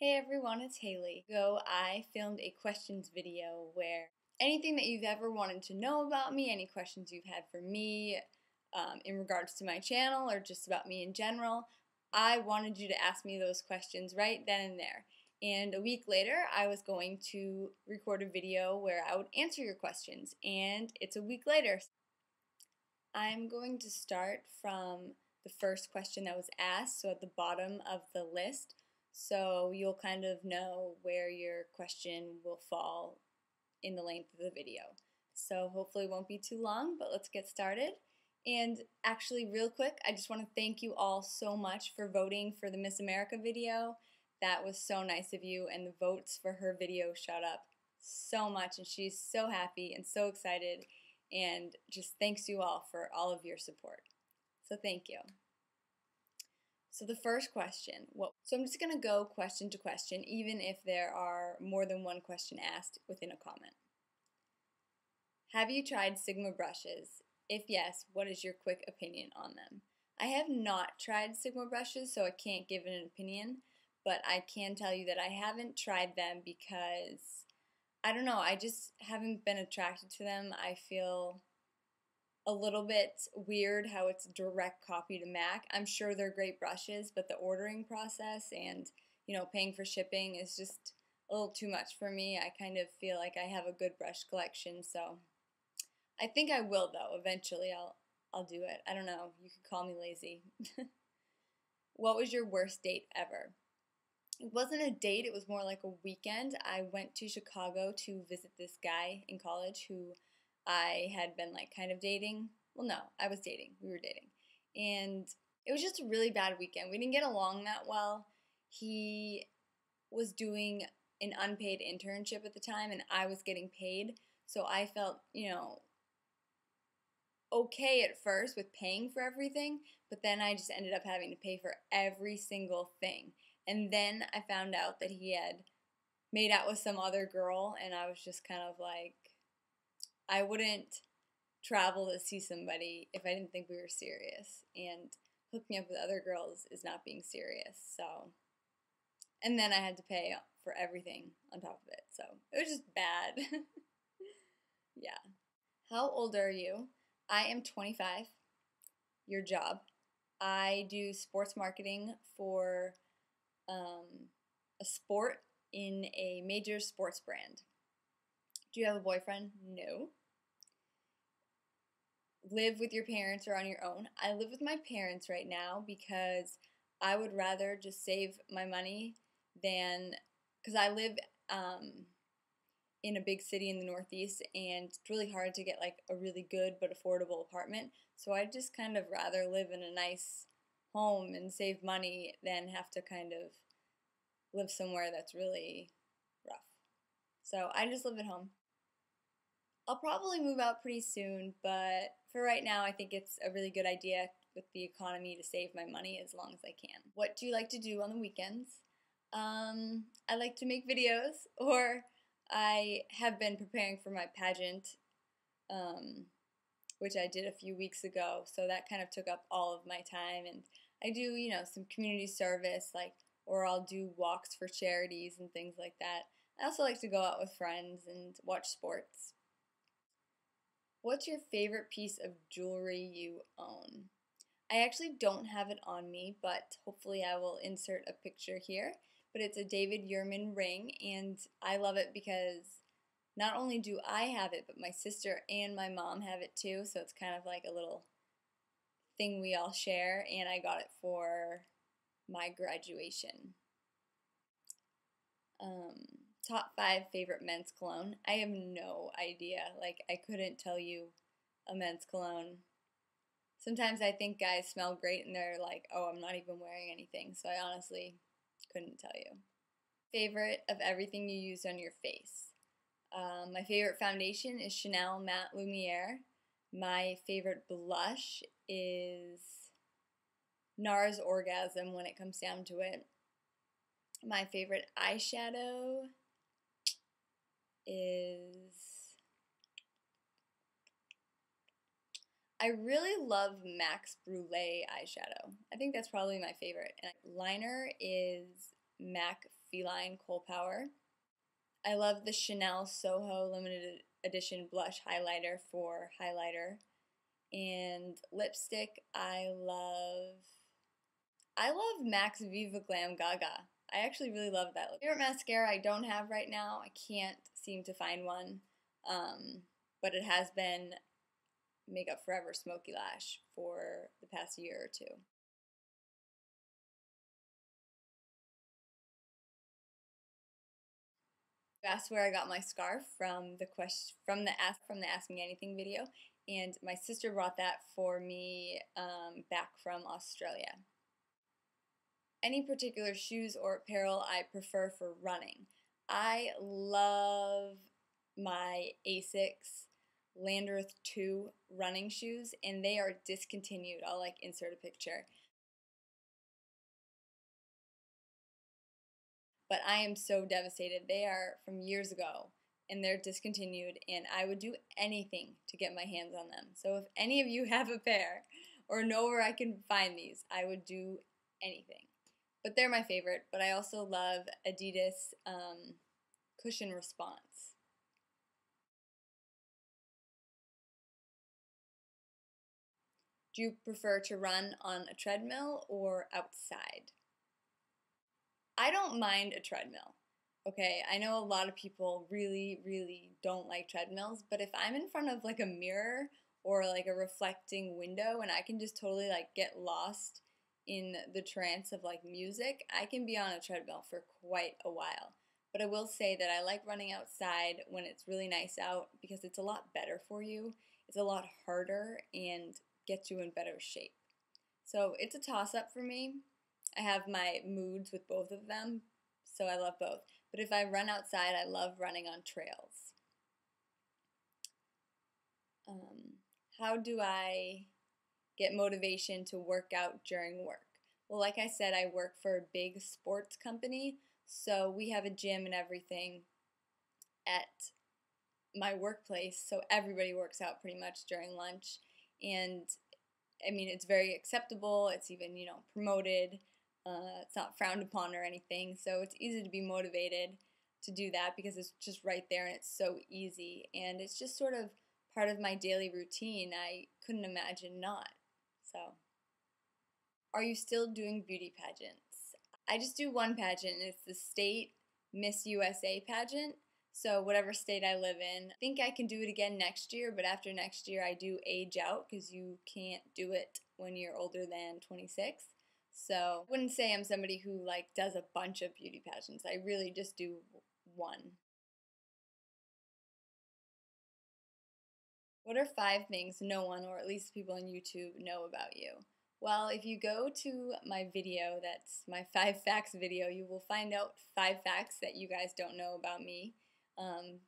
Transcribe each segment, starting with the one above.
Hey everyone, it's Haley. I filmed a questions video where anything that you've ever wanted to know about me, any questions you've had for me in regards to my channel or just about me in general, I wanted you to ask me those questions right then and there. And a week later, I was going to record a video where I would answer your questions, and it's a week later. I'm going to start from the first question that was asked, so at the bottom of the list, so you'll kind of know where your question will fall in the length of the video. So hopefully it won't be too long, but let's get started. And actually, real quick, I just want to thank you all so much for voting for the Miss America video. That was so nice of you, and the votes for her video shot up so much, and she's so happy and so excited, and just thanks you all for all of your support. So thank you. So the first question, so I'm just going to go question to question, even if there are more than one question asked within a comment. Have you tried Sigma brushes? If yes, what is your quick opinion on them? I have not tried Sigma brushes, so I can't give an opinion, but I can tell you that I haven't tried them because, I don't know, I just haven't been attracted to them. I feel a little bit weird how it's direct copy to MAC. I'm sure they're great brushes, but the ordering process and, paying for shipping is just a little too much for me. I kind of feel like I have a good brush collection, so I think I will, though. Eventually I'll do it. I don't know. You could call me lazy. What was your worst date ever? It wasn't a date. It was more like a weekend. I went to Chicago to visit this guy in college who I had been kind of dating. Well, no, I was dating. We were dating. And it was just a really bad weekend. We didn't get along that well. He was doing an unpaid internship at the time, and I was getting paid. So I felt, okay at first with paying for everything, but then I just ended up having to pay for every single thing. And then I found out that he had made out with some other girl, and I was just kind of like, I wouldn't travel to see somebody if I didn't think we were serious, and hooking up with other girls is not being serious. So, and then I had to pay for everything on top of it, so it was just bad. Yeah. How old are you? I am 25. Your job? I do sports marketing for a sport in a major sports brand. Do you have a boyfriend? No. Live with your parents or on your own? I live with my parents right now because I would rather just save my money than, because I live in a big city in the Northeast, and it's really hard to get a really good but affordable apartment. So I'd just kind of rather live in a nice home and save money than have to kind of live somewhere that's really rough. So I just live at home. I'll probably move out pretty soon, but for right now, I think it's a really good idea with the economy to save my money as long as I can. What do you like to do on the weekends? I like to make videos, or I have been preparing for my pageant, which I did a few weeks ago, so that kind of took up all of my time. And I do, some community service, or I'll do walks for charities and things like that. I also like to go out with friends and watch sports. What's your favorite piece of jewelry you own? I actually don't have it on me, but hopefully I will insert a picture here. But it's a David Yurman ring, and I love it because not only do I have it, but my sister and my mom have it too, so it's kind of like a little thing we all share, and I got it for my graduation. Top 5 favorite men's cologne. I have no idea. I couldn't tell you a men's cologne. Sometimes I think guys smell great and they're like, oh, I'm not even wearing anything. So I honestly couldn't tell you. Favorite of everything you use on your face. My favorite foundation is Chanel Matte Lumiere. My favorite blush is NARS Orgasm when it comes down to it. My favorite eyeshadow is, I really love Max Brulee eyeshadow. I think that's probably my favorite. And liner is MAC Feline Kohl Power. I love the Chanel Soho limited edition blush highlighter for highlighter. And lipstick, I love MAC's Viva Glam Gaga. I actually really love that. Favorite mascara I don't have right now. I can't seem to find one. But it has been Makeup Forever Smoky Lash for the past year or two. You asked where I got my scarf from the Ask Me Anything video, and my sister brought that for me back from Australia. Any particular shoes or apparel I prefer for running? I love my Asics Landreth 2 running shoes, and they are discontinued. I'll insert a picture. But I am so devastated. They are from years ago, and they're discontinued, and I would do anything to get my hands on them. So if any of you have a pair or know where I can find these, I would do anything. But they're my favorite, but I also love Adidas Cushion Response. Do you prefer to run on a treadmill or outside? I don't mind a treadmill. Okay, I know a lot of people really, really don't like treadmills, but if I'm in front of a mirror or a reflecting window and I can just totally get lost in the trance of music, I can be on a treadmill for quite a while. But I will say that I like running outside when it's really nice out because it's a lot better for you. It's a lot harder and gets you in better shape. So it's a toss-up for me. I have my moods with both of them, so I love both. But if I run outside, I love running on trails. How do I get motivation to work out during work? Well, like I said, I work for a big sports company, so we have a gym and everything at my workplace, so everybody works out pretty much during lunch. And I mean, it's very acceptable. It's even, promoted. It's not frowned upon or anything, so it's easy to be motivated to do that because it's just right there and it's so easy. And it's just sort of part of my daily routine. I couldn't imagine not. So, are you still doing beauty pageants? I just do one pageant, and it's the state Miss USA pageant. So whatever state I live in, I think I can do it again next year, but after next year I do age out because you can't do it when you're older than 26. So I wouldn't say I'm somebody who does a bunch of beauty pageants. I really just do one. What are 5 things no one, or at least people on YouTube, know about you? Well, if you go to my video, that's my 5 facts video, you will find out 5 facts that you guys don't know about me.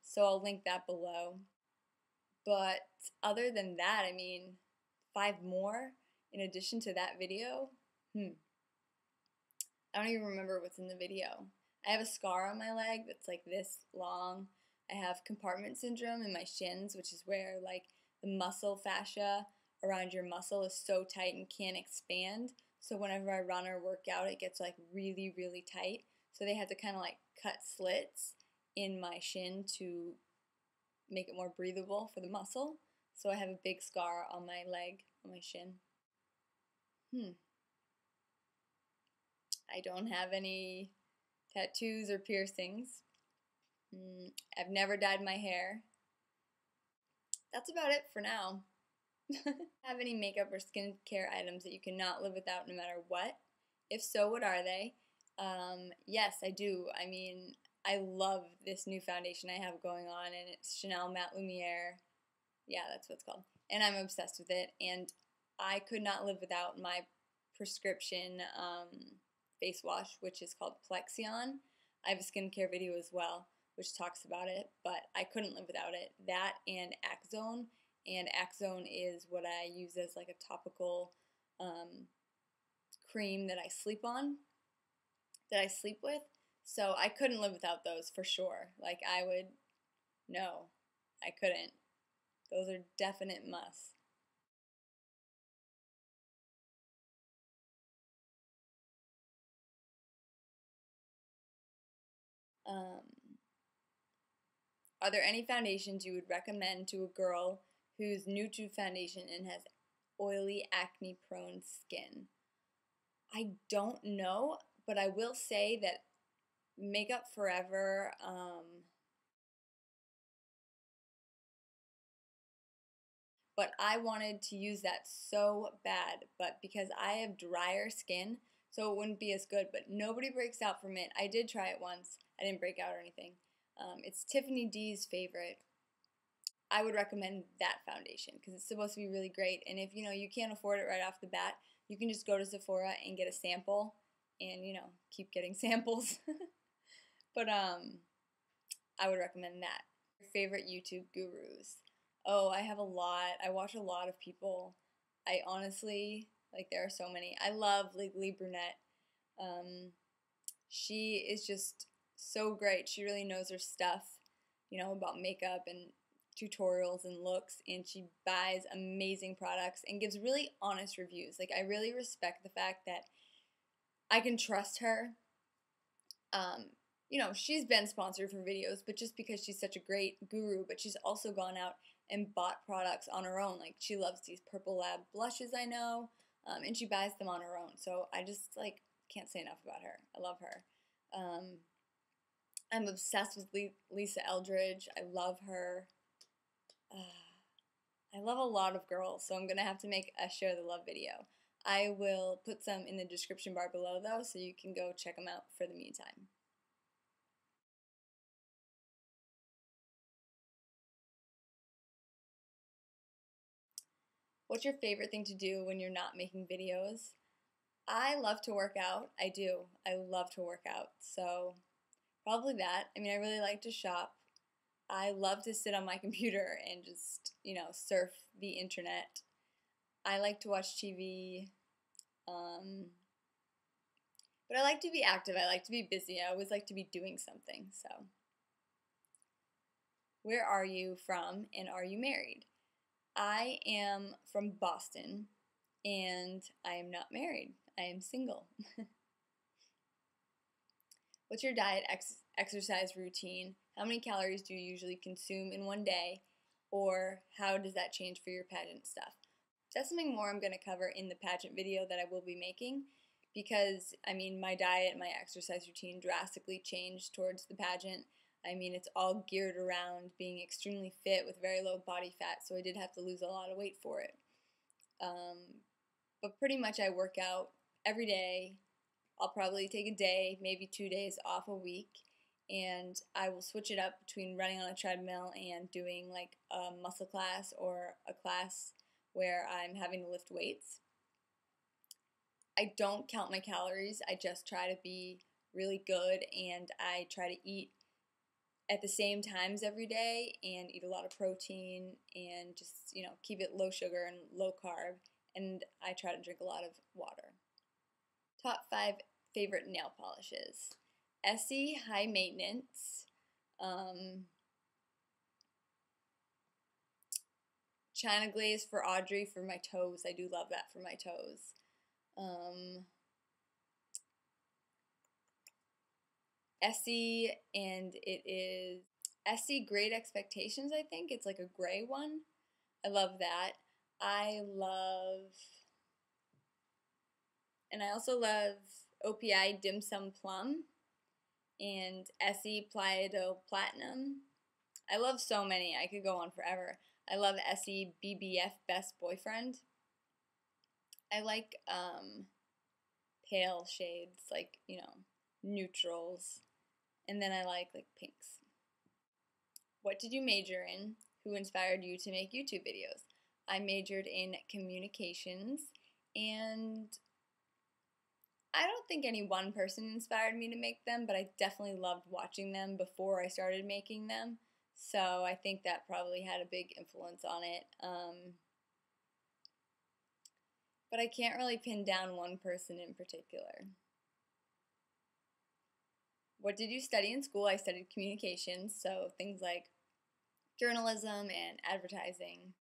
So I'll link that below. But other than that, I mean, 5 more in addition to that video? I don't even remember what's in the video. I have a scar on my leg that's this long. I have compartment syndrome in my shins, which is where the muscle fascia around your muscle is so tight and can't expand. So whenever I run or work out, it gets really, really tight. So they have to kind of cut slits in my shin to make it more breathable for the muscle. So I have a big scar on my leg, on my shin. I don't have any tattoos or piercings. I've never dyed my hair. That's about it for now. Have any makeup or skincare items that you cannot live without no matter what? If so, what are they? Yes, I do. I mean, I love this new foundation I have going on, and it's Chanel Matte Lumiere. Yeah, that's what it's called. And I'm obsessed with it, and I could not live without my prescription face wash, which is called Plexion. I have a skincare video as well, which talks about it, but I couldn't live without it. That and Axone, and Axone is what I use as a topical cream that I sleep on, that I sleep with. So I couldn't live without those for sure. No, I couldn't. Those are definite musts. Are there any foundations you would recommend to a girl who's new to foundation and has oily, acne-prone skin? I don't know, but I will say that Makeup Forever, but I wanted to use that so bad, but because I have drier skin, so it wouldn't be as good, but nobody breaks out from it. I did try it once. I didn't break out or anything. It's Tiffany D's favorite. I would recommend that foundation because it's supposed to be really great. And if you can't afford it right off the bat, you can just go to Sephora and get a sample and keep getting samples. But I would recommend that. Your favorite YouTube gurus? Oh, I have a lot. I watch a lot of people. I honestly, there are so many. I love Legally Brunette. She is just so great. She really knows her stuff, about makeup and tutorials and looks, and she buys amazing products and gives really honest reviews. I really respect the fact that I can trust her. She's been sponsored for videos, but just because she's such a great guru, but she's also gone out and bought products on her own. She loves these Purple Lab blushes, I know, and she buys them on her own. So I just, can't say enough about her. I love her. I'm obsessed with Lisa Eldridge. I love her. I love a lot of girls, so I'm going to have to make a Share the Love video. I will put some in the description bar below, though, so you can go check them out for the meantime. What's your favorite thing to do when you're not making videos? I love to work out. I do. I love to work out. So probably that. I mean, I really like to shop. I love to sit on my computer and just, surf the internet. I like to watch TV. But I like to be active. I like to be busy. I always like to be doing something. So, where are you from and are you married? I am from Boston and I am not married. I am single. What's your diet exercise routine? How many calories do you usually consume in one day? Or how does that change for your pageant stuff? That's something more I'm going to cover in the pageant video that I will be making because, my diet and my exercise routine drastically changed towards the pageant. It's all geared around being extremely fit with very low body fat, so I did have to lose a lot of weight for it. But pretty much I work out every day. I'll probably take a day, maybe 2 days off a week, and I will switch it up between running on a treadmill and doing a muscle class or a class where I'm having to lift weights. I don't count my calories. I just try to be really good, and I try to eat at the same times every day and eat a lot of protein and just, keep it low sugar and low carb, and I try to drink a lot of water. Top 5 favorite nail polishes. Essie High Maintenance. China Glaze for Audrey for my toes. I do love that for my toes. Essie, and it is Essie Great Expectations, I think. It's like a gray one. I love that. And I also love OPI Dim Sum Plum and Essie Playa Platinum. I love so many. I could go on forever. I love Essie BBF Best Boyfriend. I like pale shades, neutrals. And then I like pinks. What did you major in? Who inspired you to make YouTube videos? I majored in communications, and I don't think any one person inspired me to make them, but I definitely loved watching them before I started making them. So I think that probably had a big influence on it. But I can't really pin down one person in particular. What did you study in school? I studied communications, so things like journalism and advertising.